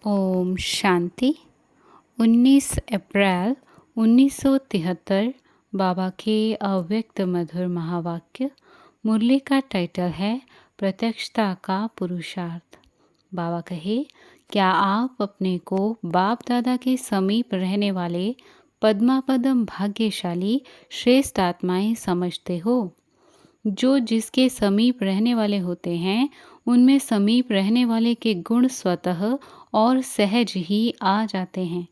ओम शांति। 19 अप्रैल 1973 बाबा के अव्यक्त मधुर महावाक्य। मुरली का टाइटल है प्रत्यक्षता का पुरुषार्थ। बाबा कहे, क्या आप अपने को बाप दादा के समीप रहने वाले पद्मापदम भाग्यशाली श्रेष्ठ आत्माएं समझते हो? जो जिसके समीप रहने वाले होते हैं उनमें समीप रहने वाले के गुण स्वतः और सहज ही आ जाते हैं।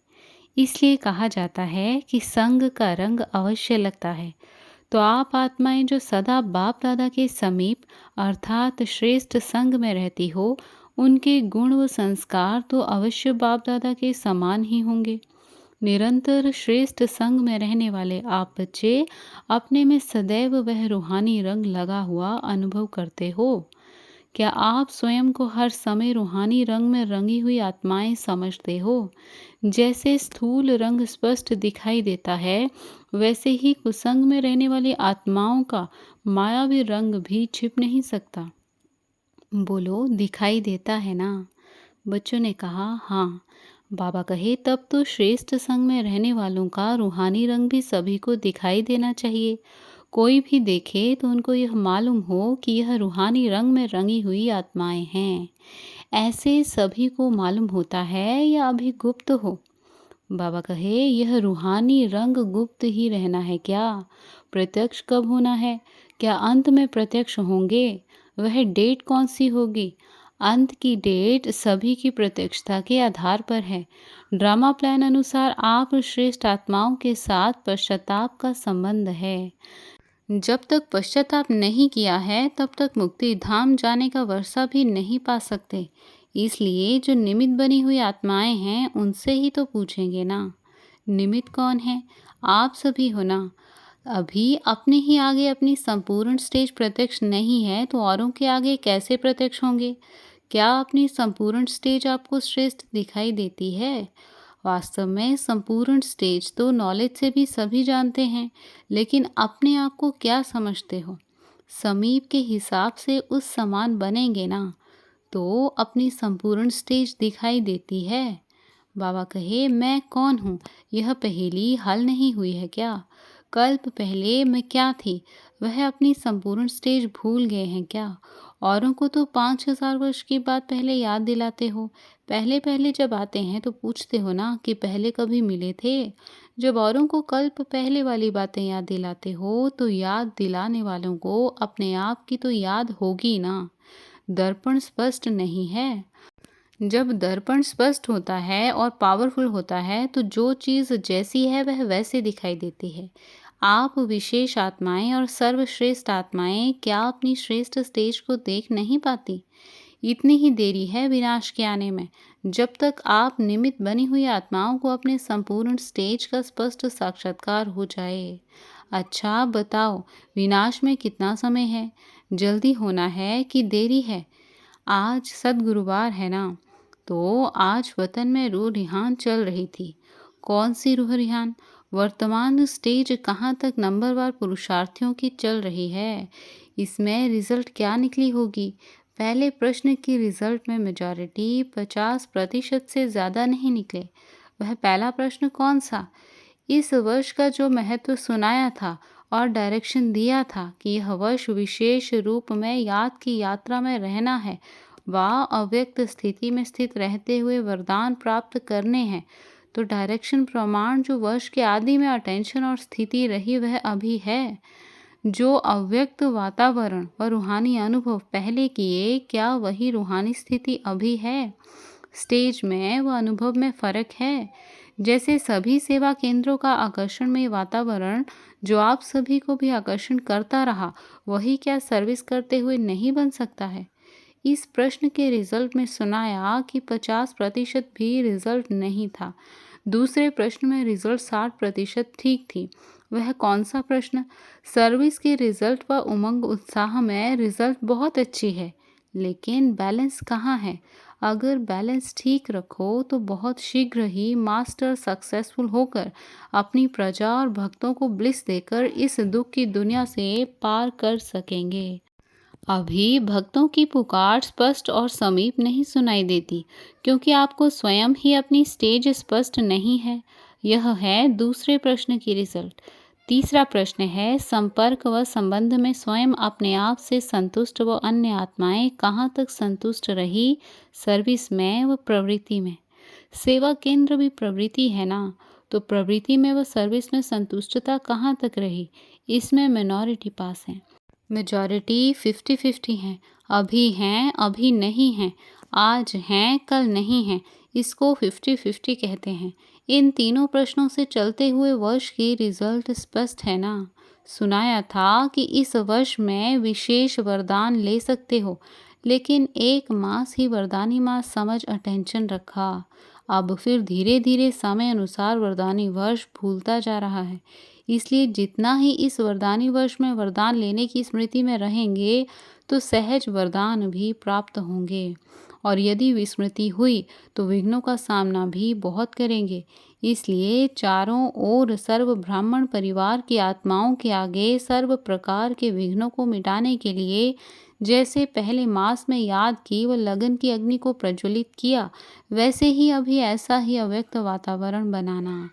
इसलिए कहा जाता है कि संग का रंग अवश्य लगता है। तो आप आत्माएं जो सदा बाप दादा के समीप अर्थात श्रेष्ठ संग में रहती हो, उनके गुण व संस्कार तो अवश्य बाप दादा के समान ही होंगे। निरंतर श्रेष्ठ संग में रहने वाले आप बच्चे अपने में सदैव वह रूहानी रंग लगा हुआ अनुभव करते हो। क्या आप स्वयं को हर समय रूहानी रंग में रंगी हुई आत्माएं समझते हो? जैसे स्थूल रंग स्पष्ट दिखाई देता है, वैसे ही कुसंग में रहने वाली आत्माओं का मायावी रंग भी छिप नहीं सकता। बोलो, दिखाई देता है ना? बच्चों ने कहा, हाँ। बाबा कहे, तब तो श्रेष्ठ संग में रहने वालों का रूहानी रंग भी सभी को दिखाई देना चाहिए। कोई भी देखे तो उनको यह मालूम हो कि यह रूहानी रंग में रंगी हुई आत्माएं हैं। ऐसे सभी को मालूम होता है या अभी गुप्त हो? बाबा कहे, यह रूहानी रंग गुप्त ही रहना है क्या? प्रत्यक्ष कब होना है? क्या अंत में प्रत्यक्ष होंगे? वह डेट कौन सी होगी? अंत की डेट सभी की प्रत्यक्षता के आधार पर है। ड्रामा प्लान अनुसार आप श्रेष्ठ आत्माओं के साथ पश्चाताप का संबंध है। जब तक पश्चाताप नहीं किया है तब तक मुक्ति धाम जाने का वर्षा भी नहीं पा सकते। इसलिए जो निमित्त बनी हुई आत्माएं हैं उनसे ही तो पूछेंगे ना। निमित्त कौन है? आप सभी हो ना। अभी अपने ही आगे अपनी संपूर्ण स्टेज प्रत्यक्ष नहीं है तो औरों के आगे कैसे प्रत्यक्ष होंगे? क्या अपनी संपूर्ण स्टेज आपको श्रेष्ठ दिखाई देती है? वास्तव में संपूर्ण स्टेज तो नॉलेज से भी सभी जानते हैं, लेकिन अपने आप को क्या समझते हो? समीप के हिसाब से उस समान बनेंगे ना, तो अपनी संपूर्ण स्टेज दिखाई देती है। बाबा कहे, मैं कौन हूँ? यह पहेली हल नहीं हुई है क्या? कल्प पहले मैं क्या थी, वह अपनी संपूर्ण स्टेज भूल गए हैं क्या? औरों को तो 5000 वर्ष की बात पहले याद दिलाते हो। पहले पहले जब आते हैं तो पूछते हो ना कि पहले कभी मिले थे। जब औरों को कल्प पहले वाली बातें याद दिलाते हो तो याद दिलाने वालों को अपने आप की तो याद होगी ना। दर्पण स्पष्ट नहीं है। जब दर्पण स्पष्ट होता है और पावरफुल होता है तो जो चीज़ जैसी है वह वैसे दिखाई देती है। आप विशेष आत्माएं और सर्वश्रेष्ठ आत्माएं क्या अपनी श्रेष्ठ स्टेज को देख नहीं पाती? इतनी ही देरी है विनाश के आने में। जब तक आप निमित्त बनी हुई आत्माओं को अपने संपूर्ण स्टेज का स्पष्ट साक्षात्कार हो जाए। अच्छा बताओ, विनाश में कितना समय है? जल्दी होना है कि देरी है? आज सद्गुरुवार है ना, तो आज वतन में रूह रिहान चल रही थी। कौन सी रूह रिहान? वर्तमान स्टेज कहाँ तक नंबरवार पुरुषार्थियों की चल रही है। इसमें रिजल्ट क्या निकली होगी? पहले प्रश्न की रिजल्ट में मेजॉरिटी 50% से ज़्यादा नहीं निकले। वह पहला प्रश्न कौन सा? इस वर्ष का जो महत्व सुनाया था और डायरेक्शन दिया था कि यह वर्ष विशेष रूप में याद की यात्रा में रहना है, वह अव्यक्त स्थिति में स्थित रहते हुए वरदान प्राप्त करने हैं। तो डायरेक्शन प्रमाण जो वर्ष के आदि में अटेंशन और स्थिति रही वह अभी है। जो अव्यक्त वातावरण व रूहानी अनुभव पहले किए, क्या वही रूहानी स्थिति अभी है? स्टेज में व अनुभव में फर्क है। जैसे सभी सेवा केंद्रों का आकर्षणमय वातावरण जो आप सभी को भी आकर्षण करता रहा, वही क्या सर्विस करते हुए नहीं बन सकता है? इस प्रश्न के रिजल्ट में सुनाया कि 50% भी रिजल्ट नहीं था। दूसरे प्रश्न में रिजल्ट 60% ठीक थी। वह कौन सा प्रश्न? सर्विस के रिजल्ट व उमंग उत्साह में रिजल्ट बहुत अच्छी है, लेकिन बैलेंस कहाँ है? अगर बैलेंस ठीक रखो तो बहुत शीघ्र ही मास्टर सक्सेसफुल होकर अपनी प्रजा और भक्तों को ब्लिस देकर इस दुख की दुनिया से पार कर सकेंगे। अभी भक्तों की पुकार स्पष्ट और समीप नहीं सुनाई देती, क्योंकि आपको स्वयं ही अपनी स्टेज स्पष्ट नहीं है। यह है दूसरे प्रश्न की रिजल्ट। तीसरा प्रश्न है, संपर्क व संबंध में स्वयं अपने आप से संतुष्ट व अन्य आत्माएं कहाँ तक संतुष्ट रही, सर्विस में व प्रवृत्ति में। सेवा केंद्र भी प्रवृत्ति है ना, तो प्रवृत्ति में व सर्विस में संतुष्टता कहाँ तक रही, इसमें मिनॉरिटी पास है। मेजॉरिटी 50-50 हैं। अभी हैं, अभी नहीं हैं, आज हैं, कल नहीं हैं, इसको 50-50 कहते हैं। इन तीनों प्रश्नों से चलते हुए वर्ष की रिजल्ट स्पष्ट है ना। सुनाया था कि इस वर्ष में विशेष वरदान ले सकते हो, लेकिन एक मास ही वरदानी मास समझ अटेंशन रखा। अब फिर धीरे धीरे समय अनुसार वरदानी वर्ष भूलता जा रहा है। इसलिए जितना ही इस वरदानी वर्ष में वरदान लेने की स्मृति में रहेंगे, तो सहज वरदान भी प्राप्त होंगे। और यदि विस्मृति हुई तो विघ्नों का सामना भी बहुत करेंगे। इसलिए चारों ओर सर्व ब्राह्मण परिवार की आत्माओं के आगे सर्व प्रकार के विघ्नों को मिटाने के लिए जैसे पहले मास में याद की व लगन की अग्नि को प्रज्वलित किया, वैसे ही अभी ऐसा ही अव्यक्त वातावरण बनाना।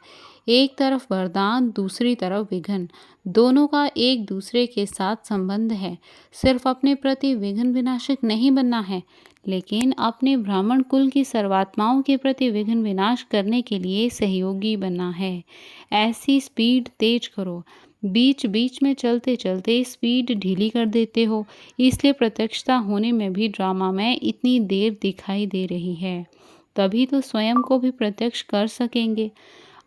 एक तरफ वरदान, दूसरी तरफ विघ्न, दोनों का एक दूसरे के साथ संबंध है। सिर्फ अपने प्रति विघ्न विनाशक नहीं बनना है, लेकिन अपने ब्राह्मण कुल की सर्वात्माओं के प्रति विघ्न विनाश करने के लिए सहयोगी बनना है। ऐसी स्पीड तेज करो, बीच बीच में चलते चलते स्पीड ढीली कर देते हो, इसलिए प्रत्यक्षता होने में भी ड्रामा में इतनी देर दिखाई दे रही है। तभी तो स्वयं को भी प्रत्यक्ष कर सकेंगे।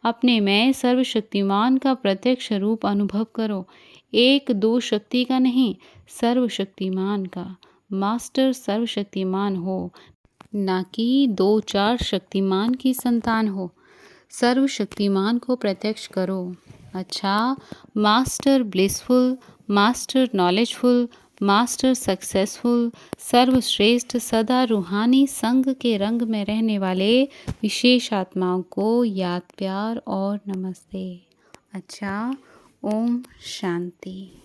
अपने में सर्वशक्तिमान का प्रत्यक्ष रूप अनुभव करो, एक दो शक्ति का नहीं, सर्वशक्तिमान का। मास्टर सर्वशक्तिमान हो, ना कि दो चार शक्तिमान की संतान हो। सर्वशक्तिमान को प्रत्यक्ष करो। अच्छा, master blissful, master knowledgeful, master successful, सर्वश्रेष्ठ सदा रूहानी संग के रंग में रहने वाले विशेष आत्माओं को याद, प्यार और नमस्ते। अच्छा, ओम शांति।